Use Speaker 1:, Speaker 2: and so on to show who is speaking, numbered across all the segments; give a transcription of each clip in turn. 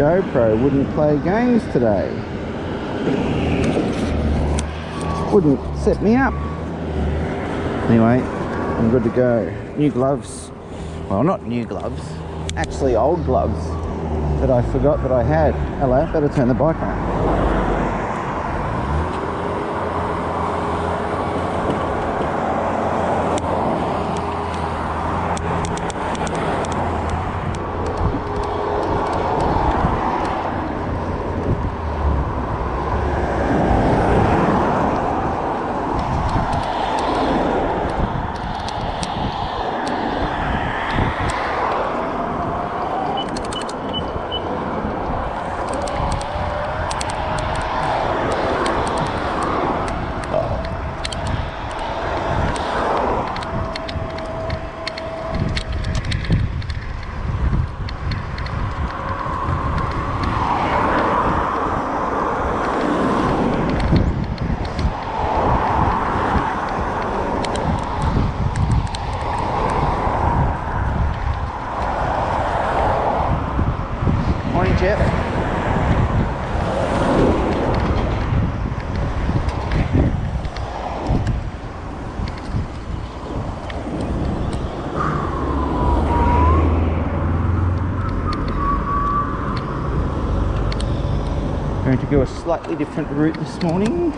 Speaker 1: GoPro wouldn't play games today. Wouldn't set me up. Anyway, I'm good to go. New gloves. Well, not new gloves. Actually old gloves that I forgot that I had. Hello, better turn the bike on. Jeff. Going to go a slightly different route this morning.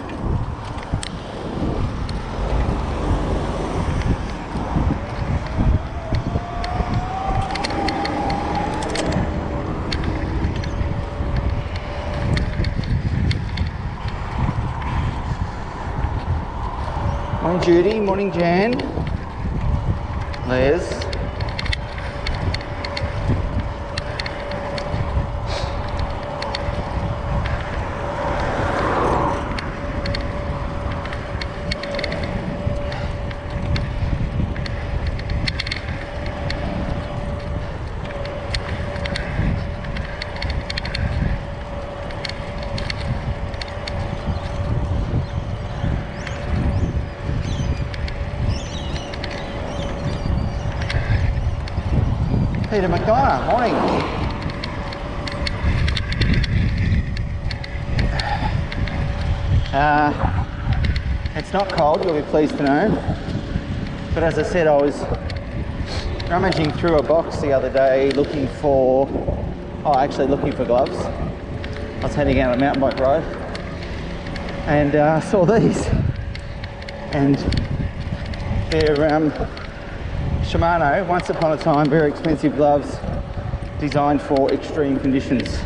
Speaker 1: Morning Judy, morning Jan, Les. Peter McDonough, morning. It's not cold, you'll be pleased to know. But as I said, I was rummaging through a box the other day looking for gloves. I was heading out on a mountain bike ride and saw these. And they're Shimano, once upon a time, very expensive gloves designed for extreme conditions.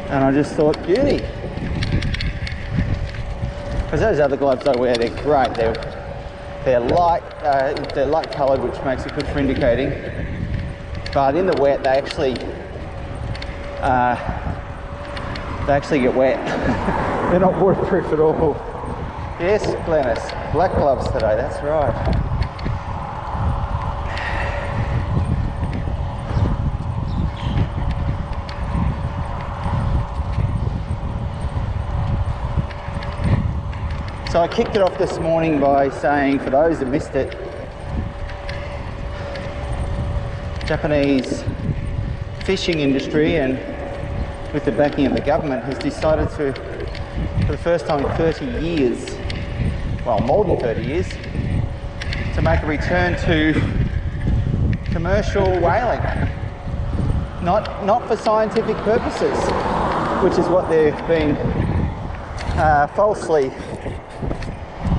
Speaker 1: And I just thought, beauty. Because those other gloves I wear, they're great. They're light coloured, which makes it good for indicating. But in the wet, they actually get wet. They're not waterproof at all. Yes, Glennis, black gloves today, that's right. So I kicked it off this morning by saying, for those that missed it, Japanese fishing industry, and with the backing of the government, has decided to, for the first time in 30 years, well, more than 30 years, to make a return to commercial whaling. Not for scientific purposes, which is what they've been falsely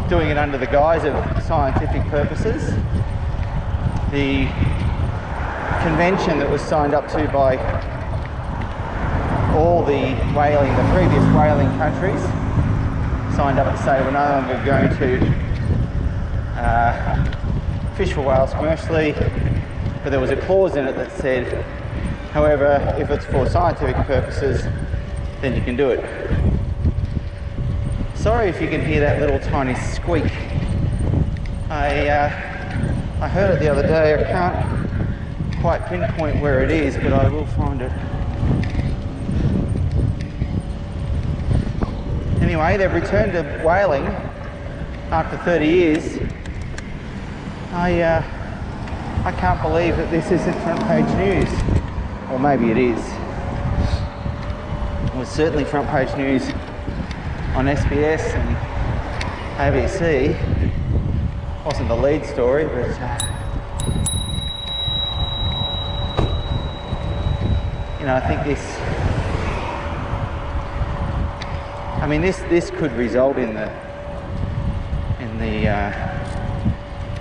Speaker 1: doing it under the guise of scientific purposes. The convention that was signed up to by all the previous whaling countries, signed up to say we're no longer going to fish for whales commercially, but there was a clause in it that said, however, if it's for scientific purposes, then you can do it. Sorry if you can hear that little tiny squeak. I heard it the other day. I can't quite pinpoint where it is, but I will find it. Anyway, they've returned to whaling after 30 years. I can't believe that this isn't front page news. Or maybe it is. was certainly front page news on SBS and ABC. Wasn't the lead story, but you know, I think this could result in the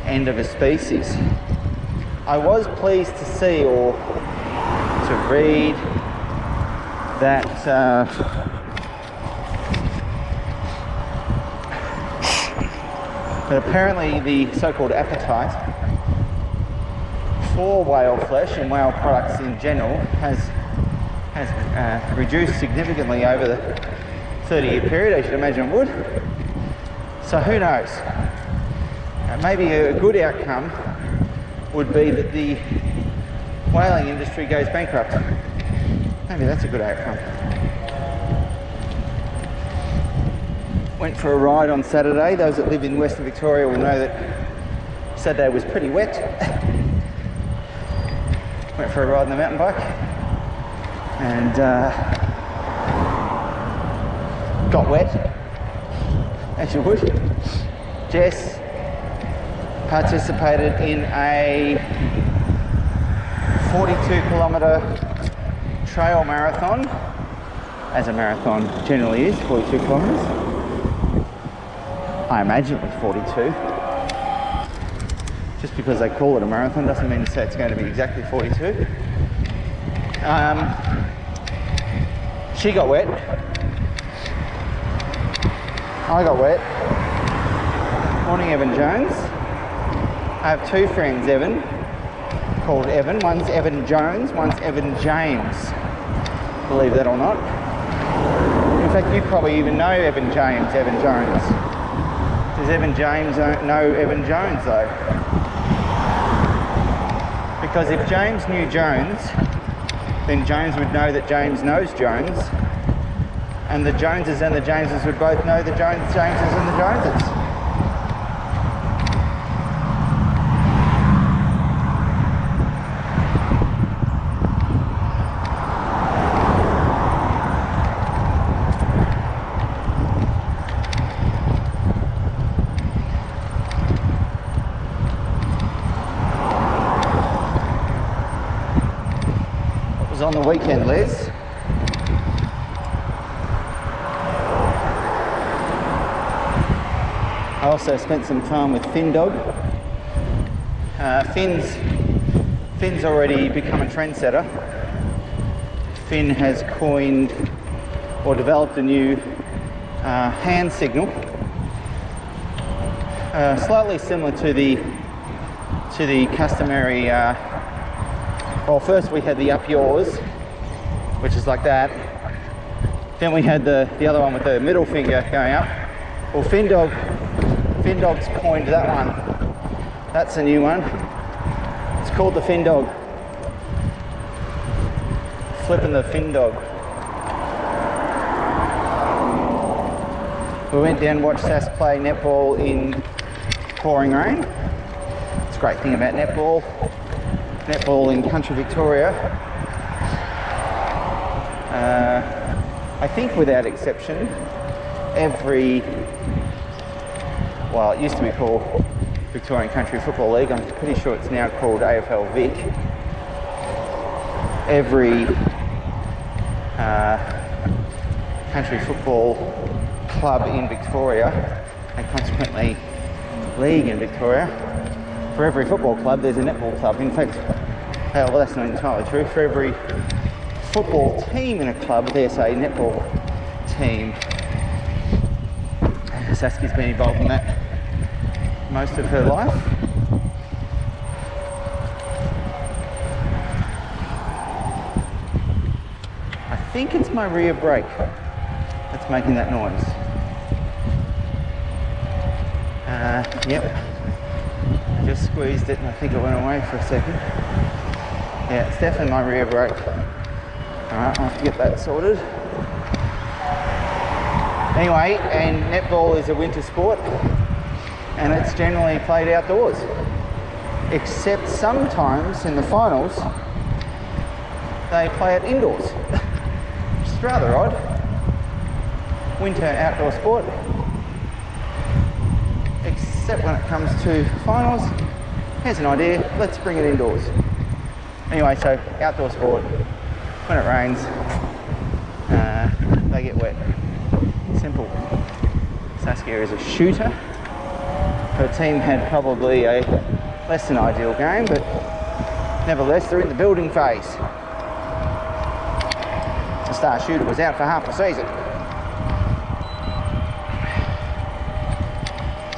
Speaker 1: end of a species. I was pleased to see or to read that but apparently the so-called appetite for whale flesh and whale products in general has reduced significantly over the 30-year period, as you'd imagine it would. So who knows? Maybe a good outcome would be that the whaling industry goes bankrupt. Maybe that's a good outcome. Went for a ride on Saturday. Those that live in Western Victoria will know that Saturday was pretty wet. Went for a ride on the mountain bike and got wet, as you would. Jess participated in a 42-kilometre trail marathon, as a marathon generally is, 42 kilometres. I imagine it was 42. Just because they call it a marathon doesn't mean to say it's going to be exactly 42. She got wet. I got wet. Morning, Evan Jones. I have two friends, Evan, called Evan. One's Evan Jones, one's Evan James. Believe that or not. In fact, you probably even know Evan James, Evan Jones. Does Evan James know Evan Jones though? Because if James knew Jones, then Jones would know that James knows Jones, and the Joneses and the Jameses would both know the Jameses and the Joneses. On the weekend, Les. I also spent some time with Finn Dog. Finn's already become a trendsetter. Finn has coined or developed a new hand signal, slightly similar to the customary. Well, first we had the up yours, which is like that. Then we had the other one with the middle finger going up. Well, Finn Dog's coined that one. That's a new one. It's called the Finn Dog. Flipping the Finn Dog. We went down and watched Sass play netball in pouring rain. It's a great thing about netball. Netball in country Victoria, I think without exception, well, it used to be called Victorian Country Football League. I'm pretty sure it's now called AFL Vic. Every country football club in Victoria, and consequently league in Victoria, for every football club there's a netball club. In fact, well, that's not entirely true. For every football team in a club there's a netball team. Saskia's been involved in that most of her life. I think it's my rear brake that's making that noise. Yep. I just squeezed it and I think it went away for a second. Yeah, it's definitely my rear brake. Alright, I'll have to get that sorted. Anyway, and netball is a winter sport and it's generally played outdoors. Except sometimes in the finals, they play it indoors. Which is rather odd. winter outdoor sport, except when it comes to finals. Here's an idea, let's bring it indoors. Anyway, so outdoor sport, when it rains, they get wet. Simple. Saskia is a shooter. Her team had probably a less than ideal game, but nevertheless, they're in the building phase. The star shooter was out for half the season.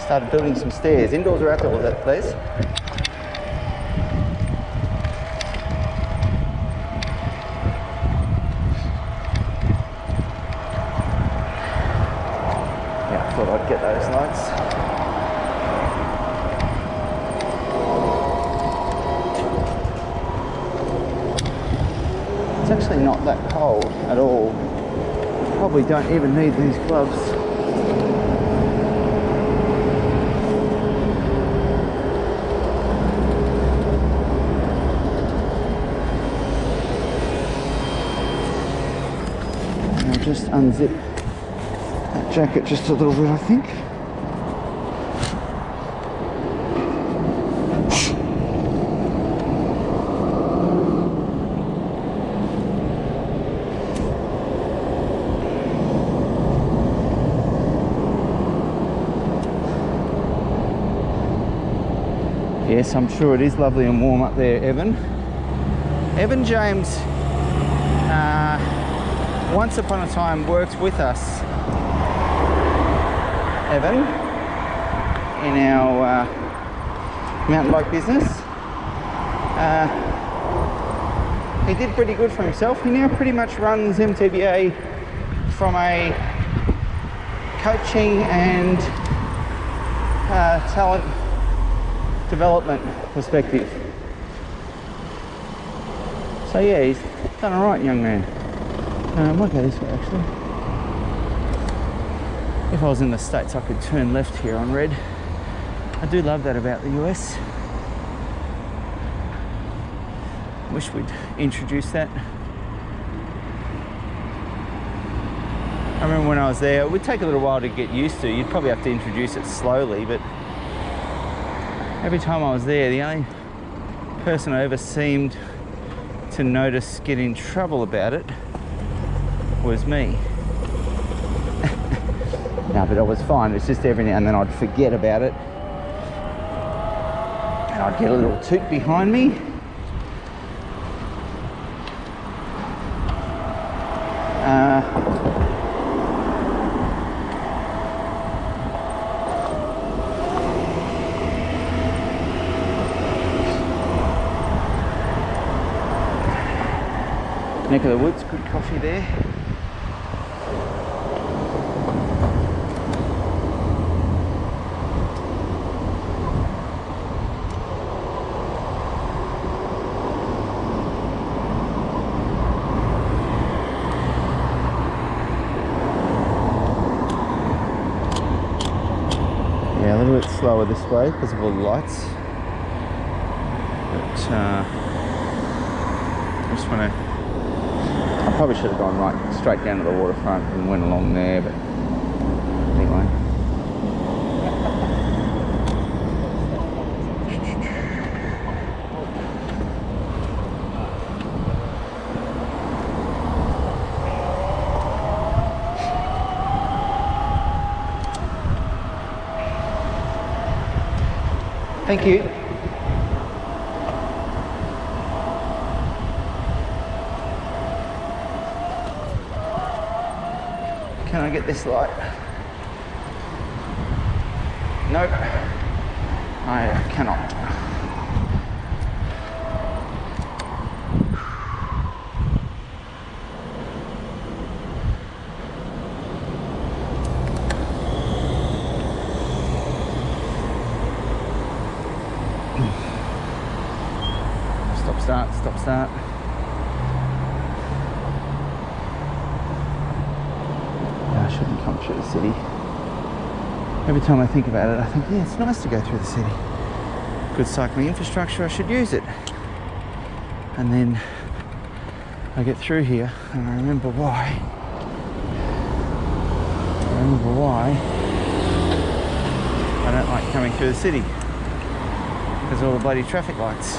Speaker 1: Started building some stairs. Indoors or outdoors, please? Yeah, I thought I'd get those lights. It's actually not that cold at all. Probably don't even need these gloves. And I'll just unzip that jacket just a little bit, I think. Yes, I'm sure it is lovely and warm up there, Evan. Evan James, once upon a time worked with us, Evan, in our mountain bike business. He did pretty good for himself. He now pretty much runs MTBA from a coaching and talent development perspective. So yeah, he's done all right, young man. I might go this way actually. If I was in the States, I could turn left here on red. I do love that about the US. Wish we'd introduce that. I remember when I was there, it would take a little while to get used to. You'd probably have to introduce it slowly, but every time I was there, the only person I ever seemed to notice get in trouble about it was me. No, but I was fine. It's just every now and then I'd forget about it. And I'd get a little toot behind me. Neck of the woods, good coffee there. Yeah, a little bit slower this way because of all the lights. But I just want to. I probably should have gone right straight down to the waterfront and went along there, but anyway. Thank you. Can I get this light? Nope, I cannot. Stop, start, stop, start. I shouldn't come through the city. Every time I think about it, I think, yeah, it's nice to go through the city. Good cycling infrastructure, I should use it. And then I get through here and I remember why. home of why I don't like coming through the city, because of all the bloody traffic lights.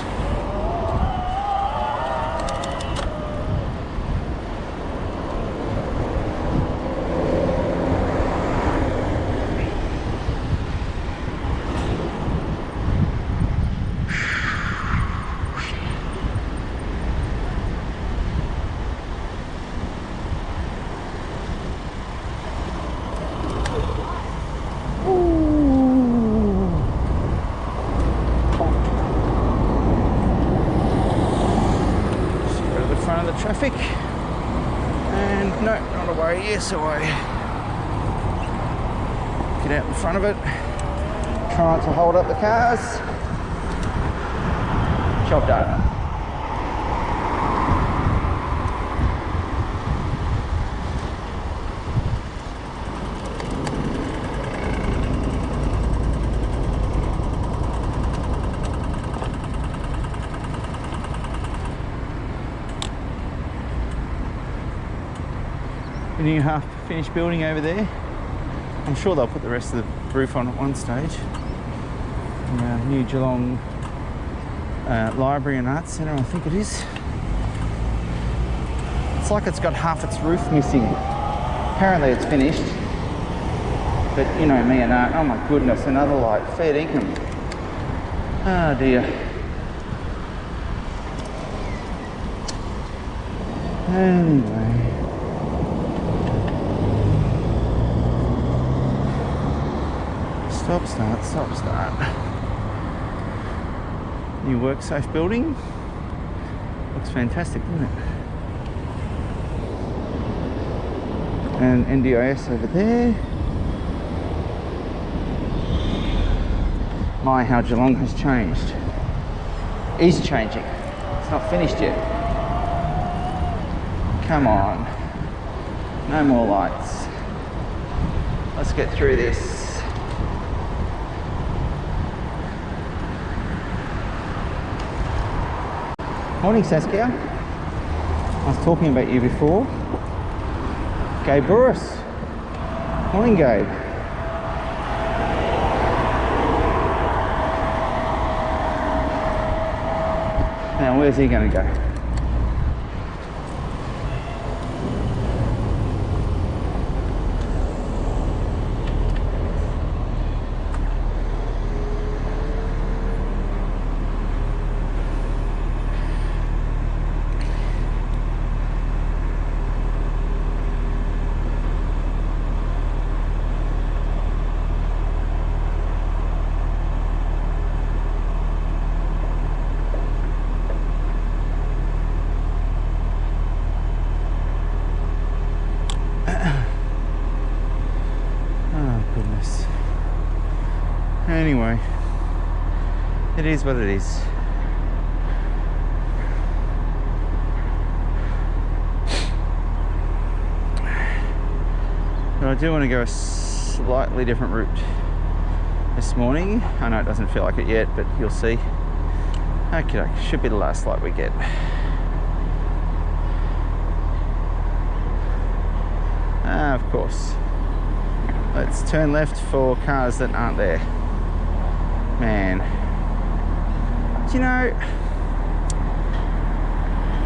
Speaker 1: Traffic, and no, not away. Yes, away. Get out in front of it. Try not to hold up the cars. Job done. The new half-finished building over there. I'm sure they'll put the rest of the roof on at one stage. New Geelong Library and Arts Centre, I think it is. It's like it's got half its roof missing. Apparently it's finished. But you know me and art. Oh my goodness, another light. Fair income. Oh dear. Anyway. Stop, start, stop, start. New WorkSafe building. Looks fantastic, doesn't it? And NDIS over there. My, how Geelong has changed. Is changing. It's not finished yet. Come on. No more lights. Let's get through this. Morning, Saskia. I was talking about you before. Gabe Burris. Morning, Gabe. Now, where's he going to go? Anyway, it is what it is. But I do want to go a slightly different route this morning. I know it doesn't feel like it yet, but you'll see. Okay, should be the last light we get. Of course. Let's turn left for cars that aren't there. Man, do you know,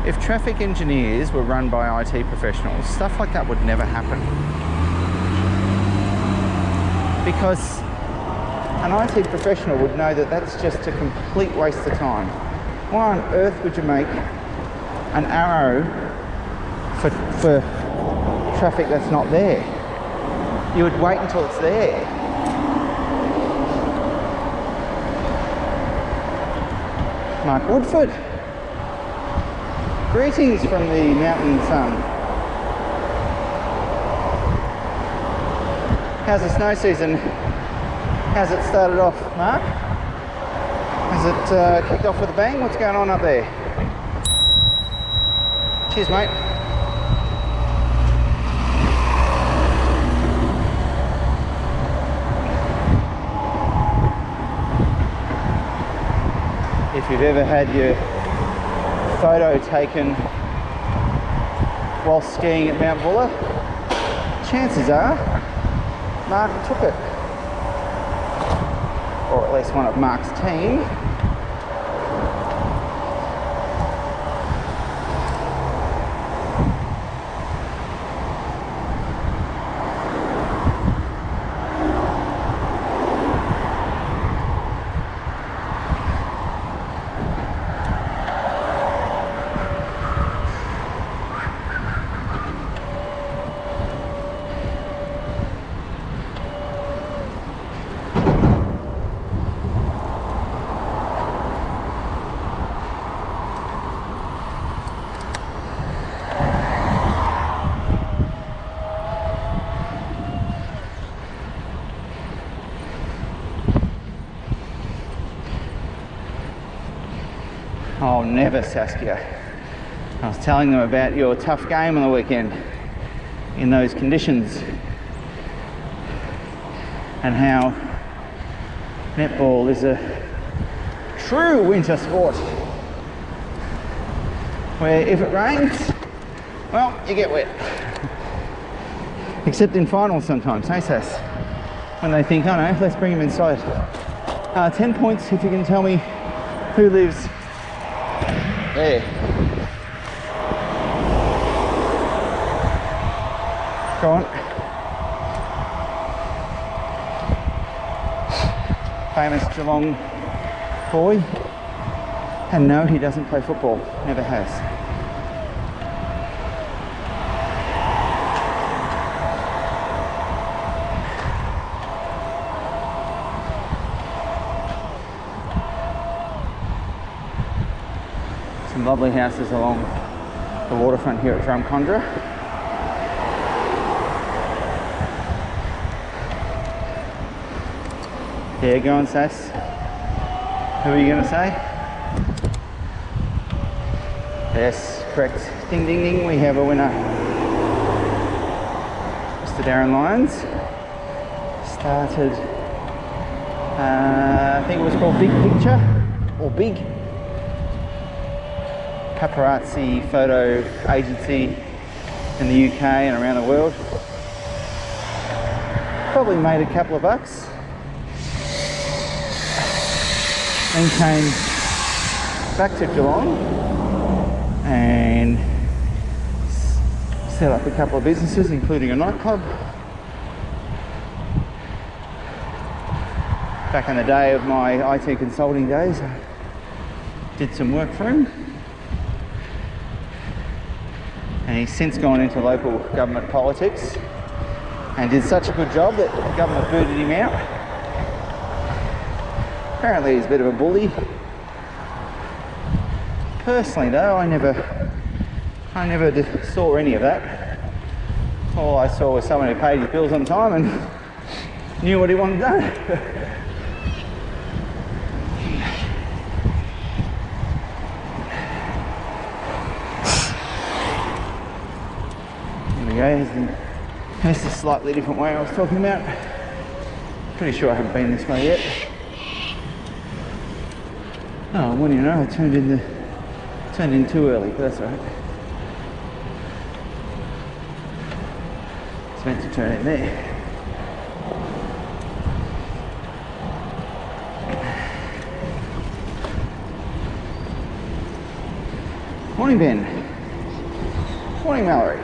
Speaker 1: if traffic engineers were run by IT professionals, stuff like that would never happen. Because an IT professional would know that that's just a complete waste of time. Why on earth would you make an arrow for traffic that's not there? You would wait until it's there. Mark Woodford. Greetings from the mountain sun. How's the snow season? How's it started off, Mark? Has it kicked off with a bang? What's going on up there? Cheers, mate. If you've ever had your photo taken while skiing at Mount Buller, chances are Mark took it. Or at least one of Mark's team. Oh, never, Saskia. I was telling them about your tough game on the weekend in those conditions and how netball is a true winter sport where if it rains, well, you get wet. Except in finals sometimes, hey Sass? When they think, oh no, let's bring them inside. 10 points if you can tell me who lives there. Go on. Famous Geelong boy. And no, he doesn't play football. Never has. Some lovely houses along the waterfront here at Drumcondra. Yeah, go on, Sass. Who are you going to say? Yes, correct. Ding, ding, ding. We have a winner. Mr. Darren Lyons started, I think it was called Big Picture, or Big Paparazzi Photo Agency in the UK and around the world. Probably made a couple of bucks. Then came back to Geelong and set up a couple of businesses, including a nightclub. Back in the day of my IT consulting days, I did some work for him. And he's since gone into local government politics and did such a good job that the government booted him out. Apparently he's a bit of a bully. Personally though, I never saw any of that. All I saw was someone who paid his bills on time and knew what he wanted done. There we go, here's the slightly different way I was talking about. Pretty sure I haven't been this way yet. Oh, well, you know, I turned in too early, but that's all right. It's meant to turn in there. Morning, Ben. Morning, Mallory.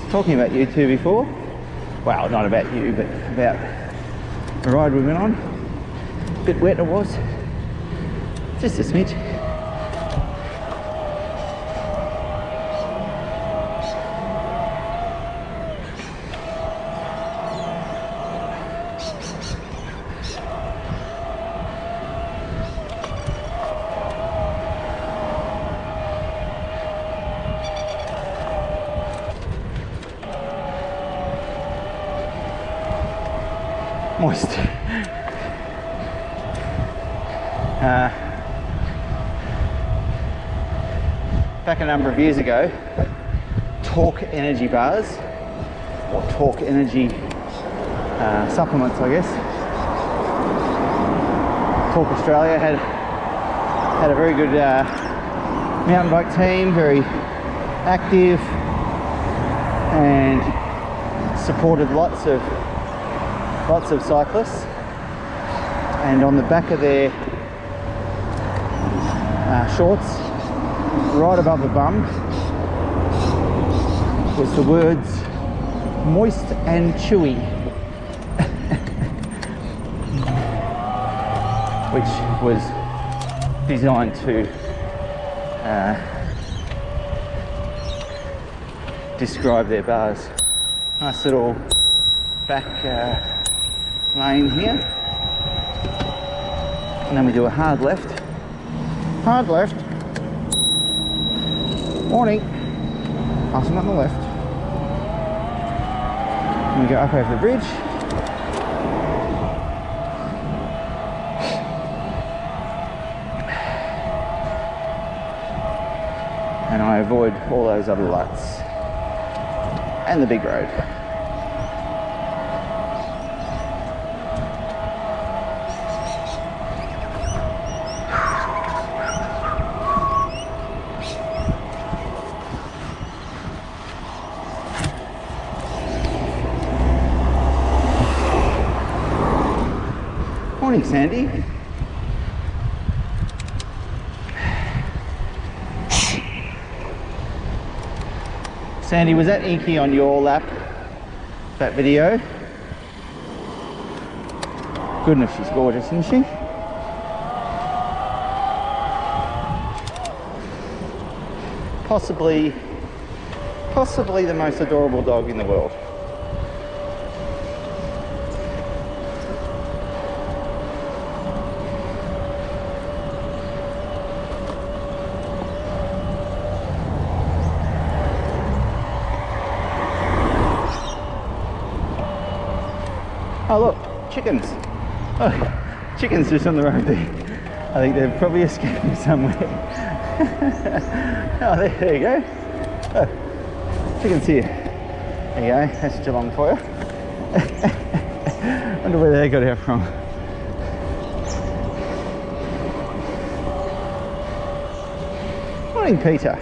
Speaker 1: Talking about you two before. Well, not about you, but about the ride we went on. A bit wet it was. Just a smidge. Moist. Back a number of years ago, Talk energy bars, or Talk energy supplements, I guess. Cork Australia had a very good mountain bike team, very active, and supported lots of cyclists. And on the back of their shorts, right above the bum, was the words "moist and chewy," which was designed to describe their bars. Nice little back lane here, and then we do a hard left. Hard left. Warning. Passing on the left. And we go up over the bridge. And I avoid all those other lights and the big road. Morning, Sandy. Sandy, was that Inky on your lap, that video? Goodness, she's gorgeous, isn't she? Possibly the most adorable dog in the world. Oh look, chickens. Oh, chickens just on the road there. I think they're probably escaping somewhere. Oh, there you go. Oh, chickens here. There you go, that's Geelong for you. Wonder where they got out from. Morning, Peter.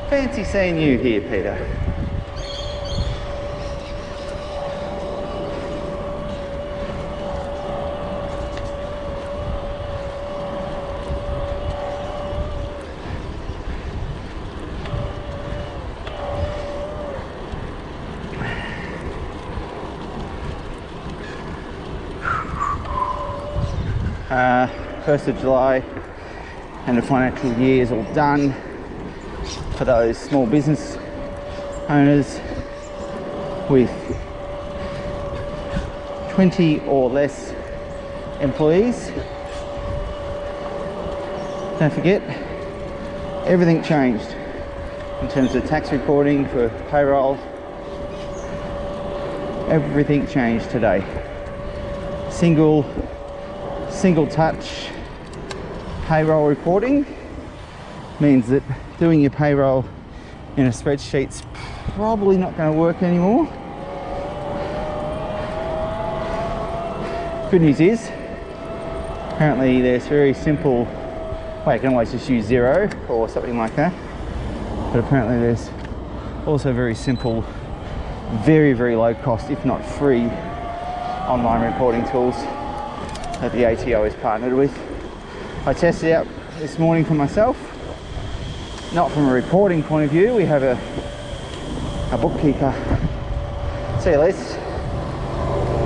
Speaker 1: Fancy seeing you here, Peter. First of July and the financial year is all done for those small business owners with 20 or less employees. Don't forget, everything changed in terms of tax reporting for payroll. Everything changed today. Single touch payroll reporting means that doing your payroll in a spreadsheet's probably not going to work anymore. Good news is, apparently there's very simple, well, you can always just use Xero or something like that, but apparently there's also very simple, very, very low cost, if not free, online reporting tools that the ATO is partnered with. I tested it out this morning for myself. Not from a reporting point of view. We have a bookkeeper. See you, Liz.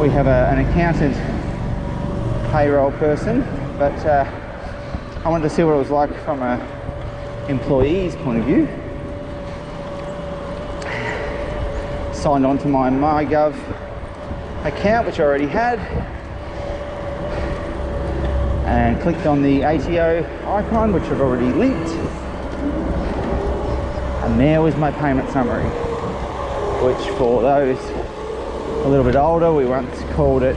Speaker 1: We have an accountant payroll person, but I wanted to see what it was like from an employee's point of view. Signed on to my MyGov account, which I already had, and clicked on the ATO icon, which I've already linked, and there was my payment summary, which for those a little bit older, we once called it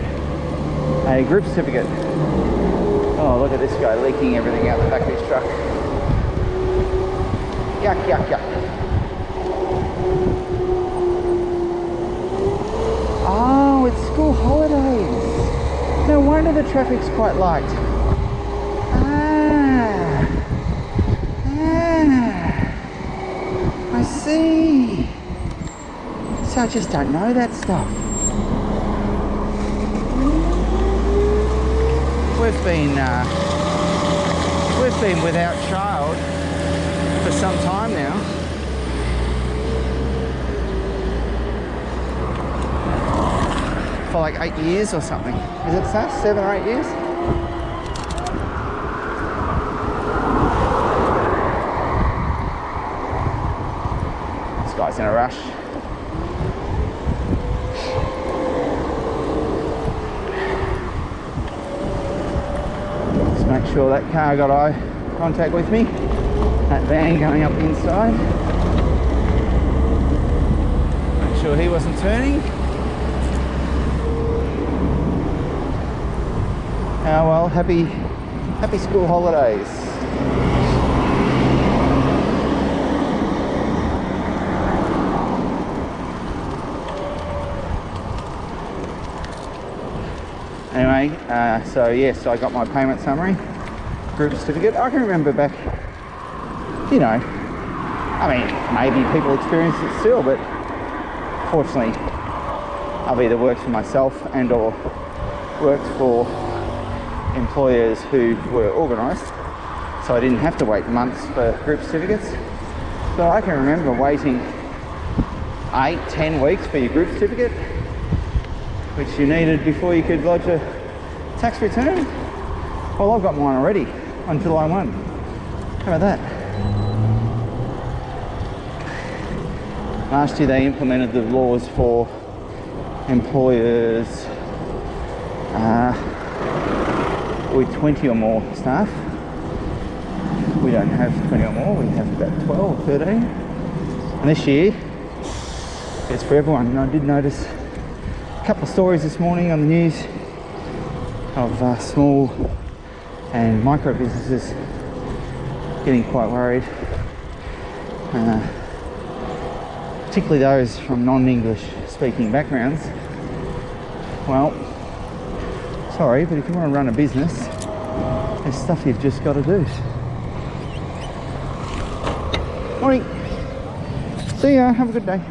Speaker 1: a group certificate. Oh, look at this guy leaking everything out the back of his truck. Yuck, yuck, yuck. traffic's quite light. I see. So I just don't know that stuff. We've been without child for some time now. For like 8 years or something. Is it so? 7 or 8 years? This guy's in a rush. Just make sure that car got eye contact with me. That van going up the inside. Make sure he wasn't turning. Oh well, happy school holidays. Anyway, so yes, I got my payment summary, group certificate. I can remember back, you know, I mean, maybe people experience it still, but fortunately, I've either worked for myself and or worked for employers who were organised, so I didn't have to wait months for group certificates. So I can remember waiting 8-10 weeks for your group certificate, which you needed before you could lodge a tax return. Well, I've got mine already on July 1. How about that? Last year they implemented the laws for employers with 20 or more staff. We don't have 20 or more, we have about 12 or 13. And this year, it's for everyone. And I did notice a couple of stories this morning on the news of small and micro businesses getting quite worried. Particularly those from non-English speaking backgrounds. Well, sorry, but if you want to run a business, there's stuff you've just got to do. Morning. See ya. Have a good day.